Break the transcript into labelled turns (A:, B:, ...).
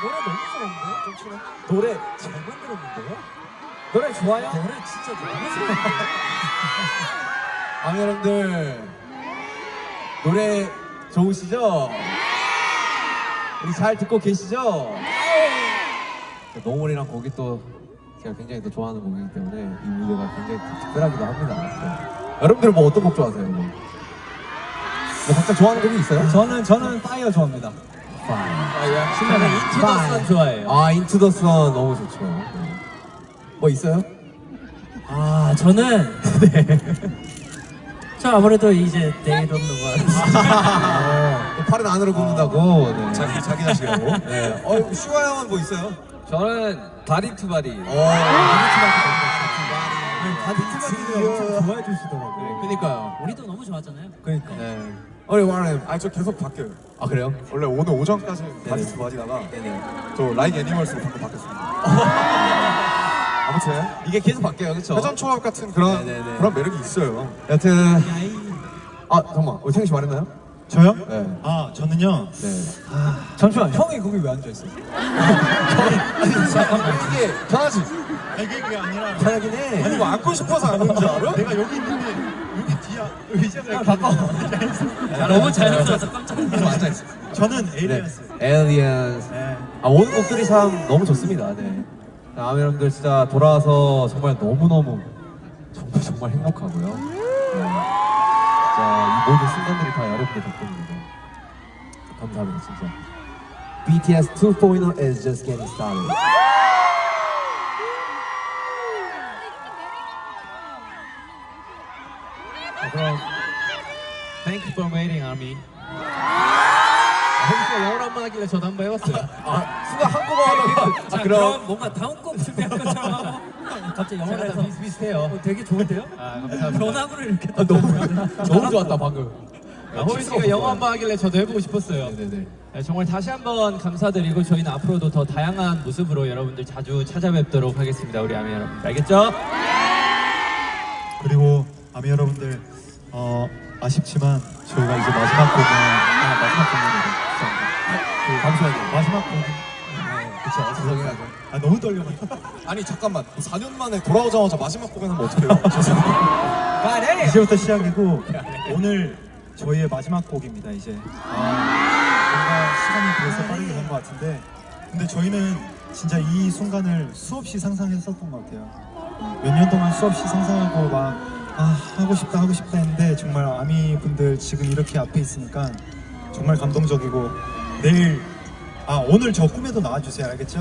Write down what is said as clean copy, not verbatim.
A: 노래 너무 좋은데? 좀 치네.
B: 노래 잘 만들었는데요?
A: 노래 좋아요?
B: 노래 진짜 너무 좋아요. 여러분들 노래 좋으시죠? 우리 잘 듣고 계시죠? 노을이랑 곡이 또 제가 굉장히 또 좋아하는 곡이기 때문에 이 무대가 굉장히 특별하기도 합니다. 네. 여러분들은 뭐 어떤 곡 좋아하세요? 뭐 각자 좋아하는 곡이 있어요?
A: 저는 파이어 좋아합니다.
B: 저는 인투 더 선 좋아해요. 아, 인투 더 선 너무 좋죠. 네. 뭐 있어요?
C: 아 저는 저 아무래도 이제 They Don't Know Us.
B: 또 팔은 안으로 굽는다고. 네.
D: 자기 자식이라고.
B: 네. 슈가 형은 뭐 있어요?
E: 저는 바디 투 바디.
A: 바디트바디를 엄청 좋아해 주시더라고요.
B: 그니까요.
C: 우리도 너무 좋았잖아요.
A: 그러니까.
B: 네. 우리 와렌.
D: 아니 저 계속 바뀌어요.
B: 아, 그래요?
D: 원래 오늘 오전까지
B: 네네.
D: 바디 두 바디다가
B: 네네.
D: 저 라이크 애니멀스로 방금 바뀌었습니다. 아무튼
B: 이게 계속 바뀌어요, 그쵸?
D: 회전 초합 같은 그런
B: 네네네.
D: 그런 매력이 있어요.
B: 여튼. 아, 잠깐만. 우리 생이 씨 말했나요?
A: 저요?
B: 네.
A: 아 저는요.
B: 네.
A: 잠시만 형이 거기 왜 앉아 있어?
B: 이게 편하지?
A: 그게 아니라
B: 편하긴 해.
D: 아니 뭐 앉고 싶어서 앉는 줄 알아?
A: 내가 여기 있는데 여기 뒤에 의자가 가까워.
C: 너무 자연스러워서 깜짝 놀랐어요.
B: 앉아있어.
A: 저는
B: 네.
A: 에일리언스.
B: 에일리언스.
A: 네.
B: 아, 모든 곡들이 참 너무 좋습니다. 네. 자, 여러분들 진짜 돌아와서 정말 너무너무 정말 행복하고요. 네. 진짜 이 모든 순간들이 다 여러분들 덕분입니다. 감사합니다, 진짜. BTS 2.0 is just getting started.
E: 그럼 Thank you for waiting, Army. 홈쇼 영어로 한번 하길래 저도 한번 해봤어요.
B: 아, 수가 한국어 하다가.
C: 자, 그럼 뭔가 다음 곡 준비할 것처럼 갑자기 영어로 해서
E: 비슷비슷해요.
C: 되게 좋은데요?
E: 아, 감사합니다.
C: 변화구를 이렇게
B: 너무 좋았다, 방금.
E: 호빈 씨가 영어 한번 하길래 저도 해보고 싶었어요.
B: 네네네.
E: 네, 정말 다시 한번 감사드리고 저희는 앞으로도 더 다양한 모습으로 여러분들 자주 찾아뵙도록 하겠습니다. 우리 아미 여러분 알겠죠?
A: 그리고 아미 여러분들 아쉽지만 저희가 이제 마지막 곡은 마지막 곡입니다.
B: 잠시만요.
A: 마지막 곡.
B: 그쵸, 죄송해요.
A: 아 너무 떨려가지고.
D: 아니 잠깐만 4년 만에 돌아오자마자 마지막 곡에 하면 어떡해요? 죄송해요.
A: 이제부터 시작이고 오늘 저희의 마지막 곡입니다. 이제 뭔가 시간이 그래서 빠르게 간 것 같은데 근데 저희는 진짜 이 순간을 수없이 상상했었던 것 같아요. 몇 년 동안 수없이 상상하고 막 하고 싶다 했는데 정말 아미 분들 지금 이렇게 앞에 있으니까 정말 감동적이고 내일 오늘 저 꿈에도 나와주세요. 알겠죠?